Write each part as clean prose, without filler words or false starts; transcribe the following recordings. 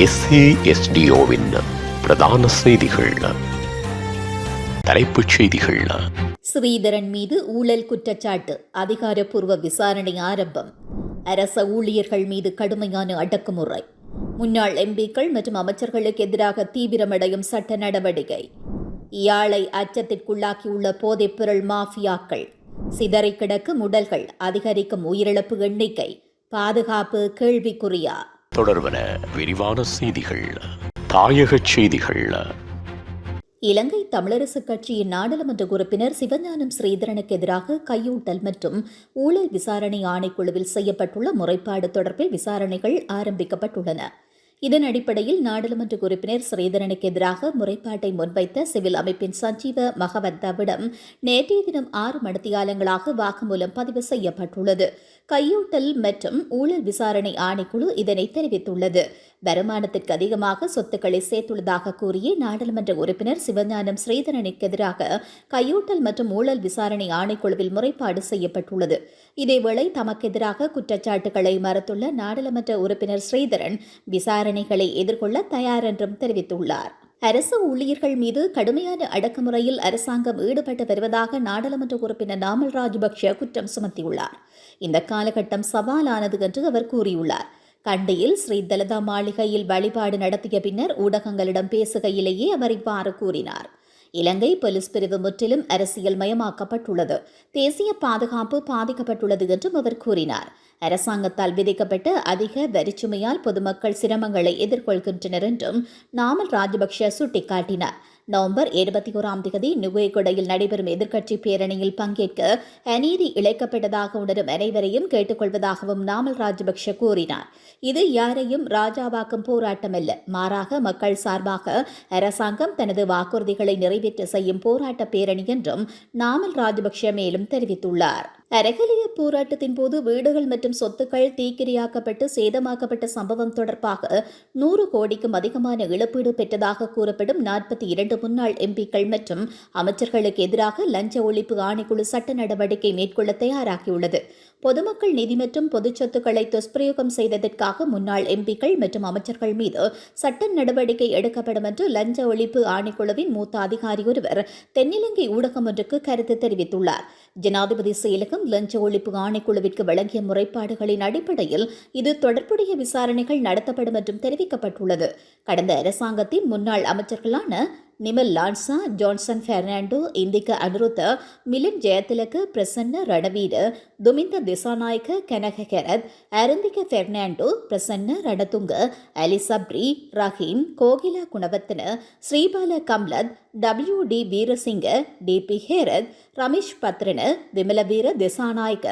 SASDOவின் பிரதான செய்திகள். தலைப்புச் செய்திகள். ஸ்ரீதரன் மீது ஊழல் குற்றச்சாட்டு, அதிகாரப்பூர்வ விசாரணை ஆரம்பம். அரச ஊழியர்கள் மீது கடுமையான அடக்குமுறை. முன்னாள் எம்பிக்கள் மற்றும் அமைச்சர்களுக்கு எதிராக தீவிரமடையும் சட்ட நடவடிக்கை. யாழை அச்சத்திற்குள்ளாக்கியுள்ள போதைப்பொருள் மாஃபியாக்கள். சிதறி கிடக்கும் உடல்கள், அதிகரிக்கும் உயிரிழப்பு எண்ணிக்கை, பாதுகாப்பு கேள்விக்குறியா? தொடர்பன விரிவான செய்திகள். தாயகச் செய்திகள். இலங்கை தமிழரசுக் கட்சியின் நாடாளுமன்ற உறுப்பினர் சிவஞானம் ஸ்ரீதரனுக்கு எதிராக கையூட்டல் மற்றும் ஊழல் விசாரணை ஆணைக்குழுவில் செய்யப்பட்டுள்ள முறைப்பாடு தொடர்பில் விசாரணைகள் ஆரம்பிக்கப்பட்டுள்ளன. இதன் அடிப்படையில் நாடாளுமன்ற உறுப்பினர் ஸ்ரீதரனுக்கு எதிராக முறைப்பாட்டை முன்வைத்த சிவில் அமைப்பின் சஞ்சீவ மகவந்தாவிடம் நேற்றைய தினம் 6 மணித்தியாலங்களாக வாக்குமூலம் பதிவு செய்யப்பட்டுள்ளது. கையூட்டல் மற்றும் ஊழல் விசாரணை ஆணைக்குழு இதனை தெரிவித்துள்ளது. வருமானத்திற்கு அதிகமாக சொத்துக்களை சேர்த்துள்ளதாக கூறிய நாடாளுமன்ற உறுப்பினர் சிவஞானம் ஸ்ரீதரனுக்கு எதிராக கையூட்டல் மற்றும் ஊழல் விசாரணை ஆணைக்குழுவில் முறைப்பாடு செய்யப்பட்டுள்ளது. இதேவேளை தமக்கு எதிராக குற்றச்சாட்டுகளை மறுத்துள்ள நாடாளுமன்ற உறுப்பினர் ஸ்ரீதரன் விசாரணைகளை எதிர்கொள்ள தயார் என்றும் தெரிவித்துள்ளார். அரசு ஊழியர்கள் மீது கடுமையான அடக்குமுறையில் அரசாங்கம் ஈடுபட்டு வருவதாக நாடாளுமன்ற உறுப்பினர் நாமல் ராஜபக்ஷ குற்றம் சுமத்தியுள்ளார். இந்த காலகட்டம் சவாலானது என்று அவர் கூறியுள்ளார். கண்டியில் ஸ்ரீ தலதா மாளிகையில் வழிபாடு நடத்திய பின்னர் ஊடகங்களிடம் பேசுகையிலேயே அவர் இவ்வாறு கூறினார். இலங்கை போலீஸ் பிரிவு முற்றிலும் அரசியல் மயமாக்கப்பட்டுள்ளது. தேசிய பாதுகாப்பு பாதிக்கப்பட்டுள்ளது என்றும் அவர் கூறினார். அரசாங்கத்தால் விதிக்கப்பட்ட அதிக வரிச்சுமையால் பொதுமக்கள் சிரமங்களை எதிர்கொள்கின்றனர் என்றும் நாமல் ராஜபக்ஷ சுட்டிக்காட்டினார். நவம்பர் 21 நுவேகொடையில் நடைபெறும் எதிர்க்கட்சி பேரணியில் பங்கேற்க அநீதி இழைக்கப்பட்டதாக உணரும் அனைவரையும் கேட்டுக்கொள்வதாகவும் நாமல் ராஜபக்ஷ கூறினார். இது யாரையும் ராஜாவாக்கும் போராட்டமல்ல, மாறாக மக்கள் சார்பாக அரசாங்கம் தனது வாக்குறுதிகளை நிறைவேற்ற செய்யும் போராட்ட பேரணி என்றும் நாமல் ராஜபக்ஷ மேலும் தெரிவித்துள்ளார். அரகலிய போராட்டத்தின் போது வீடுகள் மற்றும் சொத்துக்கள் தீக்கிரையாக்கப்பட்டு சேதமாக்கப்பட்ட சம்பவம் தொடர்பாக 100 கோடிக்கும் அதிகமான இழப்பீடு பெற்றதாக கூறப்படும் 42 முன்னாள் எம்பிக்கள் மற்றும் அமைச்சர்களுக்கு எதிராக லஞ்ச ஒழிப்பு ஆணைக்குழு சட்ட நடவடிக்கை மேற்கொள்ள தயாராகியுள்ளது. பொதுமக்கள் நிதி மற்றும் பொதுச் சொத்துக்களை துஷ்பிரயோகம் செய்ததற்காக முன்னாள் எம்பிக்கள் மற்றும் அமைச்சர்கள் மீது சட்ட நடவடிக்கை எடுக்கப்படும் என்று லஞ்ச ஒழிப்பு ஆணைக்குழுவின் மூத்த அதிகாரி ஒருவர் தென்னிலங்கை ஊடகம் ஒன்றுக்கு கருத்து தெரிவித்துள்ளார். ஜனாதிபதி செயலகம் லஞ்ச ஒழிப்பு ஆணைக்குழுவிற்கு வழங்கிய முறைப்பாடுகளின் அடிப்படையில் இது தொடர்புடைய விசாரணைகள் நடத்தப்படும் என்றும் தெரிவிக்கப்பட்டுள்ளது. கடந்த அரசாங்கத்தின் முன்னாள் அமைச்சர்களான Nimal Lanza, Johnson Fernando, Indika Anuruddha, Milan Jayathilaka, Prasanna Ranaweera, Duminda Dissanayake, Kanaka Herath, Arundika Fernando, Prasanna Ranatunga, Ali Sabry, Rahim, Kokila Gunawardena, Sripala Gamlath, WD Weerasinghe, DP Herath, Ramesh Pathirana, Wimalaweera Dissanayake,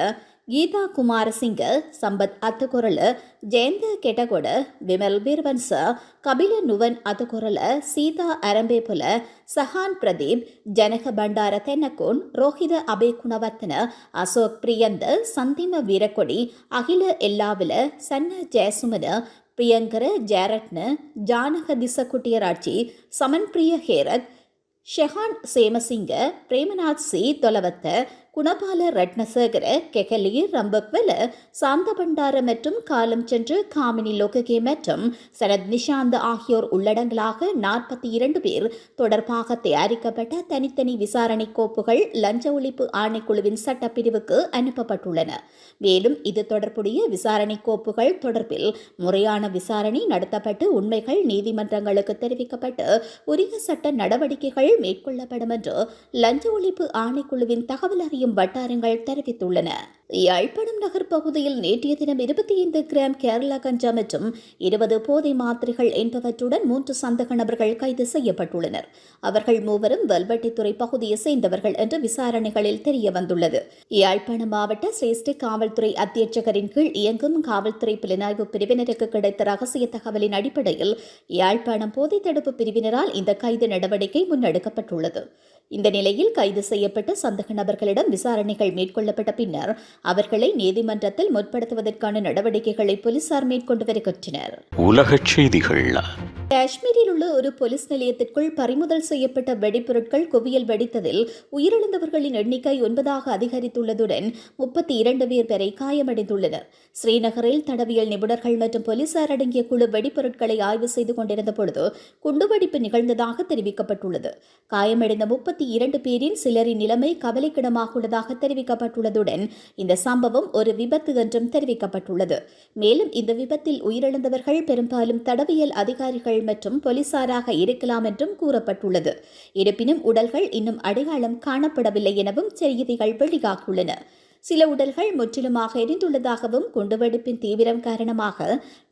Geetha Kumarasinghe, Sampath Athukorala, Jayantha Ketagoda, Wimal Weerawansa, Kapila Nuwan Athukorala, Seetha Arambepola, Sahan Pradeep, Janaka Bandara Tennakoon, Rohitha Abey Gunawardena, Ashok Priyantha, Chandima Weerakkody, Akila Ellawala, Channa Jayasumana, Priyankara Jayaratne, Janaka திசக்குட்டியராட்சி, சமன்பிரிய Herath, Shehan Semasinghe, Premanath C Tholawatta, Gunapala ரட்னசேகர, கெகலி ரம்பக்வெல, சாந்த பண்டார மற்றும் காலம் சென்று காமினி லோககே மற்றும் சரத் நிஷாந்த ஆகியோர் உள்ளடங்கலாக 42 பேர் தொடர்பாக தயாரிக்கப்பட்ட தனித்தனி விசாரணை கோப்புகள் லஞ்ச ஒழிப்பு ஆணைக்குழுவின் சட்டப்பிரிவுக்கு அனுப்பப்பட்டுள்ளன. மேலும் இது தொடர்புடைய விசாரணை கோப்புகள் தொடர்பில் முறையான விசாரணை நடத்தப்பட்டு உண்மைகள் நீதிமன்றங்களுக்கு தெரிவிக்கப்பட்டு உரிய சட்ட நடவடிக்கைகள் மேற்கொள்ளப்படும் என்று லஞ்ச ஒழிப்பு ஆணைக்குழுவின் தகவல் அறியும் வட்டாரங்கள் தெரிவித்துள்ளன. யாழ்ப்பாணம் நகர் பகுதியில் நேற்றைய தினம் 25 கிராம் கேரளா கஞ்சா மற்றும் 20 போதை மாத்திரைகள் என்பவற்றுடன் 3 சந்தேக நபர்கள் கைது செய்யப்பட்டுள்ளனர். அவர்கள் மூவரும் வல்வெட்டித்துறை பகுதியை சேர்ந்தவர்கள் என்று விசாரணைகளில் தெரிய வந்துள்ளது. யாழ்ப்பாணம் மாவட்ட சிரேஷ்ட காவல்துறை அத்தியட்சகரின் கீழ் இயங்கும் காவல்துறை புலனாய்வு பிரிவினருக்கு கிடைத்த ரகசிய தகவலின் அடிப்படையில் யாழ்ப்பாணம் போதை தடுப்பு பிரிவினரால் இந்த கைது நடவடிக்கை முன்னெடுக்கப்பட்டுள்ளது. இந்த நிலையில் கைது செய்யப்பட்ட சந்தேக நபர்களிடம் விசாரணைகள் மேற்கொள்ளப்பட்ட பின்னர் அவர்களை நீதிமன்றத்தில் முற்படுத்துவதற்கான நடவடிக்கைகளை போலீசார் மேற்கொண்டு வருகின்றனர். உலகச் செய்திகள். காஷ்மீரில் உள்ள ஒரு போலீஸ் நிலையத்திற்குள் பறிமுதல் செய்யப்பட்ட வெடிப்பொருட்கள் குவியல் வெடித்ததில் உயிரிழந்தவர்களின் எண்ணிக்கை 9ஆக அதிகரித்துள்ளதுடன் 32 பேர் வரை காயமடைந்துள்ளனர். ஸ்ரீநகரில் தடவியல் நிபுணர்கள் மற்றும் போலீசார் அடங்கிய குழு வெடிப்பொருட்களை ஆய்வு செய்து கொண்டிருந்த பொழுது குண்டுவெடிப்பு நிகழ்ந்ததாக தெரிவிக்கப்பட்டுள்ளது. காயமடைந்த 32 பேரின் சிலரின் நிலைமை கவலைக்கிடமாக உள்ளதாக தெரிவிக்கப்பட்டுள்ளதுடன் இந்த சம்பவம் ஒரு விபத்து என்றும் தெரிவிக்கப்பட்டுள்ளது. மேலும் இந்த விபத்தில் உயிரிழந்தவர்கள் பெரும்பாலும் தடவியல் அதிகாரிகள் மற்றும் போலீசாராக இருக்கலாம் என்றும் கூறப்பட்டுள்ளது. இருப்பினும் உடல்கள் இன்னும் அடையாளம் காணப்படவில்லை எனவும் செய்திகள் வெளியாகியுள்ளன. சில உடல்கள் முற்றிலுமாக எரிந்துள்ளதாகவும் குண்டுவெடிப்பின் தீவிரம் காரணமாக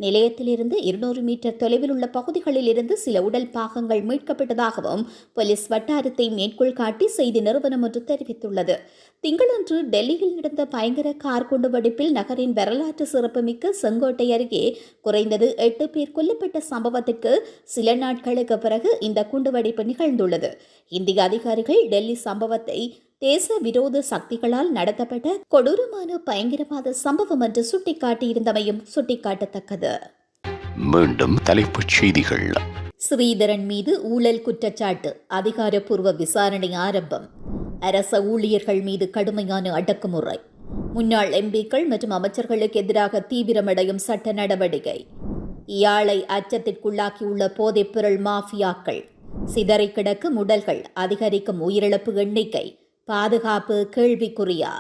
நிலையத்திலிருந்து 200 மீட்டர் தொலைவில் உள்ள பகுதிகளில் இருந்து சில உடல் பாகங்கள் மீட்கப்பட்டதாகவும் போலீஸ் வட்டாரத்தை மேற்கோள் காட்டி செய்தி நிறுவனம் ஒன்று தெரிவித்துள்ளது. திங்களன்று டெல்லியில் நடந்த பயங்கர கார் குண்டுவெடிப்பில் நகரின் வரலாற்று சிறப்புமிக்க செங்கோட்டை அருகே குறைந்தது 8 பேர் கொல்லப்பட்ட சம்பவத்திற்கு சில நாட்களுக்கு பிறகு இந்த குண்டுவெடிப்பு நிகழ்ந்துள்ளது. இந்திய அதிகாரிகள் டெல்லி சம்பவத்தை தேச விரோத சக்திகளால் நடத்தப்பட்ட கொடூரமான பயங்கரவாத சம்பவம் என்று சுட்டிக்காட்டியிருந்தமையும் சுட்டிக்காட்டத்தக்கது. மீண்டும் தலைப்புச் செய்திகள். ஸ்ரீதரன் மீது ஊழல் குற்றச்சாட்டு, அதிகாரப்பூர்வ விசாரணை ஆரம்பம். அரச ஊழியர்கள் மீது கடுமையான அடக்குமுறை. முன்னாள் எம்பிக்கள் மற்றும் அமைச்சர்களுக்கு எதிராக தீவிரமடையும் சட்ட நடவடிக்கை. யாழை அச்சத்திற்குள்ளாக்கியுள்ள போதைப்பொருள் மாஃபியாக்கள். சிதறி கிடக்கும் உடல்கள், அதிகரிக்கும் உயிரிழப்பு எண்ணிக்கை. பாதுகாப்பு கேள்விக்குறியா?